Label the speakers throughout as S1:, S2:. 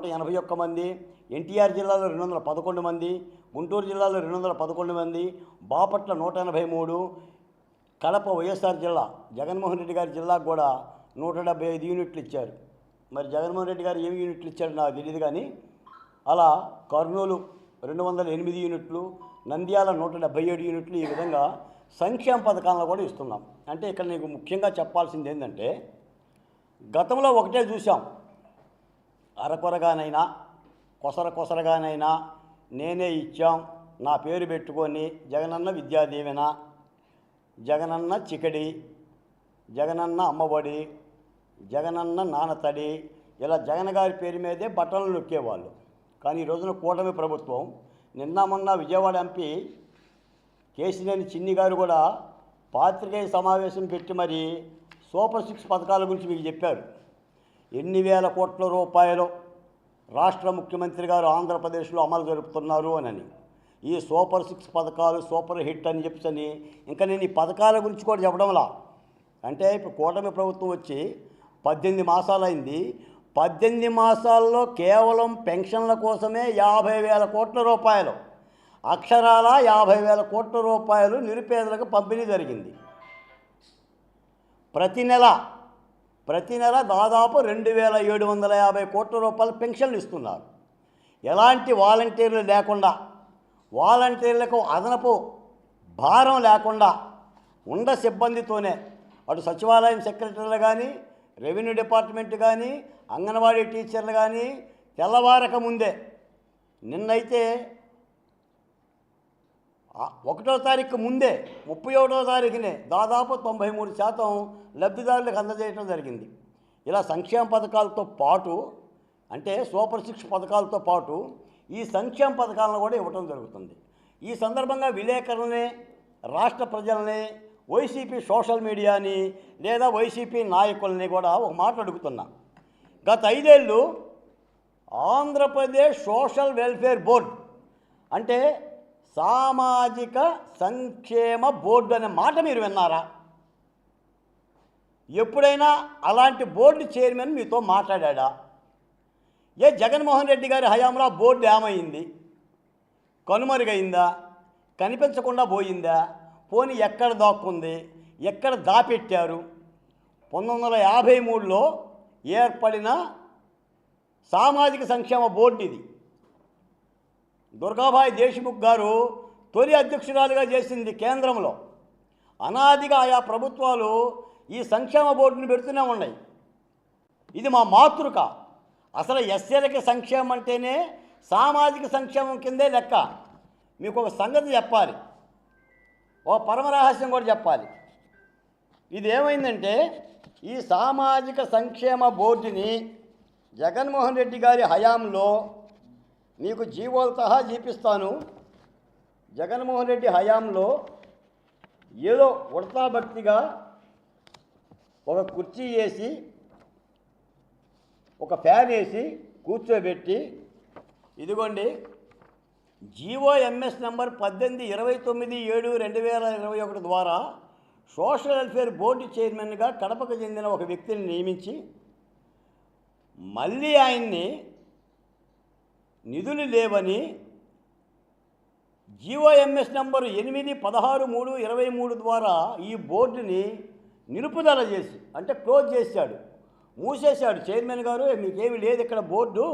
S1: 81 మంది, ఎన్టీఆర్ జిల్లాలో 211 మంది, గుంటూరు జిల్లాలో 211 మంది, బాపట్ల 183, కడప వైఎస్ఆర్ జిల్లా జగన్మోహన్ రెడ్డి గారి జిల్లాకు కూడా 175 యూనిట్లు ఇచ్చారు. మరి జగన్మోహన్ రెడ్డి గారు ఏమి యూనిట్లు ఇచ్చారు నాకు తెలియదు, కానీ అలా కర్నూలు 208 యూనిట్లు, నంద్యాల 177 యూనిట్లు, ఈ విధంగా సంక్షేమ పథకాలను కూడా ఇస్తున్నాం. అంటే ఇక్కడ నీకు ముఖ్యంగా చెప్పాల్సింది ఏంటంటే, గతంలో ఒకటే చూసాం, అరకొరగానైనా కొసరగానైనా నేనే ఇచ్చాం, నా పేరు పెట్టుకొని జగనన్న విద్యా దీవెన, జగనన్న చికడి, జగనన్న అమ్మఒడి, జగనన్న నాన్నతడి, ఇలా జగన్ గారి పేరు మీదే బట్టలు నొక్కేవాళ్ళు. కానీ ఈ రోజున కూటమి ప్రభుత్వం, నిన్న మొన్న విజయవాడ ఎంపీ కేసినేని చిన్ని గారు కూడా పాత్రికేయ సమావేశం పెట్టి మరి సూపర్ 6 పథకాల గురించి మీకు చెప్పారు. ఎన్ని వేల కోట్ల రూపాయలు రాష్ట్ర ముఖ్యమంత్రి గారు ఆంధ్రప్రదేశ్లో అమలు జరుపుతున్నారు అని. ఈ సూపర్ 6 పథకాలు సూపర్ హిట్ అని చెప్పని ఇంకా నేను ఈ పథకాల గురించి కూడా చెప్పడంలా. అంటే ఇప్పుడు కూటమి ప్రభుత్వం వచ్చి 18 మాసాలైంది. 18 మాసాల్లో కేవలం పెన్షన్ల కోసమే 50,000 కోట్ల రూపాయలు, అక్షరాల 50,000 కోట్ల రూపాయలు నిరుపేదలకు పంపిణీ జరిగింది. ప్రతి నెల దాదాపు 2,750 కోట్ల రూపాయలు పెన్షన్లు ఇస్తున్నారు. ఎలాంటి వాలంటీర్లు లేకుండా, వాలంటీర్లకు అదనపు భారం లేకుండా ఉండ సిబ్బందితోనే అటు సచివాలయం సెక్రటరీలు కానీ, రెవెన్యూ డిపార్ట్మెంట్ కానీ, అంగన్వాడీ టీచర్లు కానీ తెల్లవారక ముందే, నిన్నైతే 1వ తారీఖు ముందే 31వ తారీఖునే దాదాపు 93% లబ్ధిదారులకు అందజేయడం జరిగింది. ఇలా సంక్షేమ పథకాలతో పాటు, అంటే సూపర్ 6 పథకాలతో పాటు ఈ సంక్షేమ పథకాలను కూడా ఇవ్వటం జరుగుతుంది. ఈ సందర్భంగా విలేకరులని, రాష్ట్ర ప్రజల్ని, వైసీపీ సోషల్ మీడియాని లేదా వైసీపీ నాయకుల్ని కూడా ఒక మాట అడుగుతున్నా. గత 5 ఏళ్ళు ఆంధ్రప్రదేశ్ సోషల్ వెల్ఫేర్ బోర్డ్, అంటే సామాజిక సంక్షేమ బోర్డు అనే మాట మీరు విన్నారా? ఎప్పుడైనా అలాంటి బోర్డు చైర్మన్ మీతో మాట్లాడా? జగన్మోహన్ రెడ్డి గారి హయాంలో బోర్డు ఏమైంది? కనుమరుగైందా? కనిపించకుండా పోయిందా? పోనీ ఎక్కడ దాక్కుంది? ఎక్కడ దాపెట్టారు? 1953లో ఏర్పడిన సామాజిక సంక్షేమ బోర్డు ఇది. దుర్గాబాయి దేశ్ముఖ్ గారు తొలి అధ్యక్షురాలుగా చేసింది కేంద్రంలో. అనాదిగా ఆయా ప్రభుత్వాలు ఈ సంక్షేమ బోర్డుని పెడుతూనే ఉన్నాయి. ఇది మా మాతృక. అసలు ఎస్సీలకి సంక్షేమం అంటేనే సామాజిక సంక్షేమం కిందే లెక్క. మీకు ఒక సంగతి చెప్పాలి, ఓ పరమరహస్యం కూడా చెప్పాలి. ఇది ఏమైందంటే, ఈ సామాజిక సంక్షేమ బోర్డుని జగన్మోహన్ రెడ్డి గారి హయాంలో, మీకు జీవోలు సహా చూపిస్తాను, జగన్మోహన్ రెడ్డి హయాంలో ఏదో ఉడతా భక్తిగా ఒక కుర్చీ వేసి, ఒక ఫ్యాన్ వేసి కూర్చోబెట్టి, ఇదిగోండి జీవోఎంఎస్ నెంబర్ 1829/7/2021 ద్వారా సోషల్ వెల్ఫేర్ బోర్డు చైర్మన్గా కడపకు చెందిన ఒక వ్యక్తిని నియమించి, మళ్ళీ ఆయన్ని నిధులు లేవని జీవోఎంఎస్ నెంబరు 8/16/3/23 ద్వారా ఈ బోర్డుని నిలుపుదల చేసి, అంటే క్లోజ్ చేశాడు, మూసేశాడు. చైర్మన్ గారు, మీకేమి లేదు ఇక్కడ బోర్డు,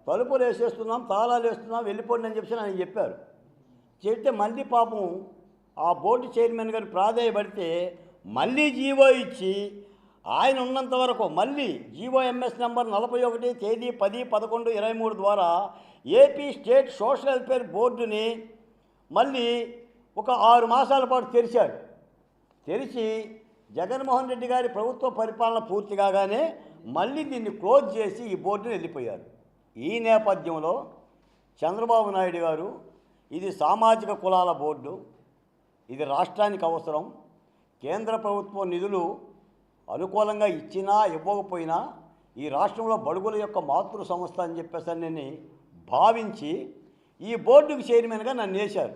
S1: తలుపులు వేసేస్తున్నాం, తాళాలు వేస్తున్నాం, వెళ్ళిపోండి అని చెప్పి ఆయన చెప్పారు. చెప్తే మళ్ళీ పాపం ఆ బోర్డు చైర్మన్ గారు ప్రాధాయపడితే మళ్ళీ జీవో ఇచ్చి, ఆయన ఉన్నంత వరకు మళ్ళీ జీవోఎంఎస్ నెంబర్ 41 తేదీ 10/11/23 ద్వారా ఏపీ స్టేట్ సోషల్ వెల్ఫేర్ బోర్డుని మళ్ళీ ఒక 6 మాసాల పాటు తెరిచాడు. తెరిచి జగన్మోహన్ రెడ్డి గారి ప్రభుత్వ పరిపాలన పూర్తి కాగానే మళ్ళీ దీన్ని క్లోజ్ చేసి ఈ బోర్డుని వెళ్ళిపోయారు. ఈ నేపథ్యంలో చంద్రబాబు నాయుడు గారు, ఇది సామాజిక కులాల బోర్డు, ఇది రాష్ట్రానికి అవసరం, కేంద్ర ప్రభుత్వం నిధులు అనుకూలంగా ఇచ్చినా ఇవ్వకపోయినా ఈ రాష్ట్రంలో బడుగుల యొక్క మాతృ సంస్థ అని చెప్పేసి నేను భావించి ఈ బోర్డుకు చైర్మన్గా నన్ను వేశారు.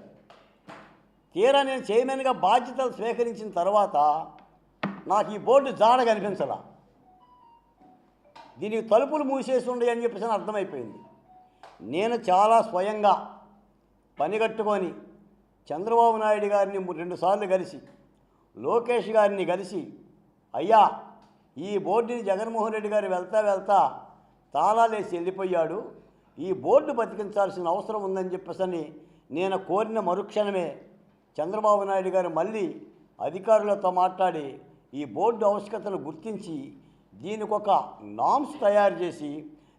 S1: తీరా నేను చైర్మన్గా బాధ్యతలు స్వీకరించిన తర్వాత నాకు ఈ బోర్డు జాడ కనిపించలా. దీనికి తలుపులు మూసేసి ఉండయి అని చెప్పేసి అర్థమైపోయింది. నేను చాలా స్వయంగా పనిగట్టుకొని చంద్రబాబు నాయుడు గారిని 2 సార్లు కలిసి, లోకేష్ గారిని కలిసి, అయ్యా ఈ బోర్డుని జగన్మోహన్ రెడ్డి గారు వెళ్తా తాళాలేసి వెళ్ళిపోయాడు, ఈ బోర్డు బతికించాల్సిన అవసరం ఉందని చెప్పేసి నేను కోరిన మరుక్షణమే చంద్రబాబు నాయుడు గారు మళ్ళీ అధికారులతో మాట్లాడి ఈ బోర్డు ఆవశ్యకతను గుర్తించి దీనికి ఒక నామ్స్ తయారు చేసి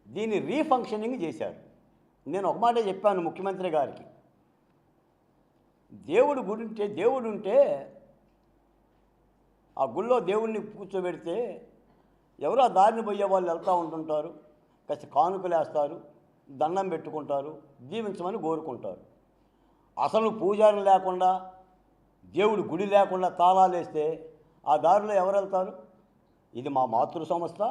S1: దీన్ని రీఫంక్షనింగ్ చేశారు. నేను ఒక మాట చెప్పాను ముఖ్యమంత్రి గారికి, దేవుడు ఉంటే ఆ గుళ్ళో దేవుడిని కూర్చోబెడితే ఎవరో ఆ దారిని పోయే వాళ్ళు వెళ్తూ ఉంటుంటారు, కాస్త కానుకలు వేస్తారు, దండం పెట్టుకుంటారు, దీవించమని కోరుకుంటారు. అసలు పూజారులు లేకుండా దేవుడు గుడి లేకుండా తాళాలు వేస్తే ఆ దారిలో ఎవరు వెళ్తారు? ఇది మా మాతృ సంస్థ.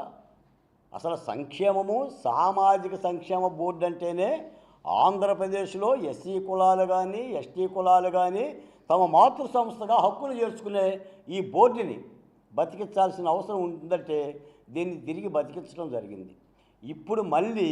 S1: అసలు సంక్షేమము, సామాజిక సంక్షేమ బోర్డు అంటేనే ఆంధ్రప్రదేశ్లో ఎస్సీ కులాలు కానీ ఎస్టీ కులాలు కానీ తమ మాతృ సంస్థగా హక్కులు చేర్చుకునే ఈ బోర్డుని బతికించాల్సిన అవసరం ఉందంటే దీన్ని తిరిగి బతికించడం జరిగింది. ఇప్పుడు మళ్ళీ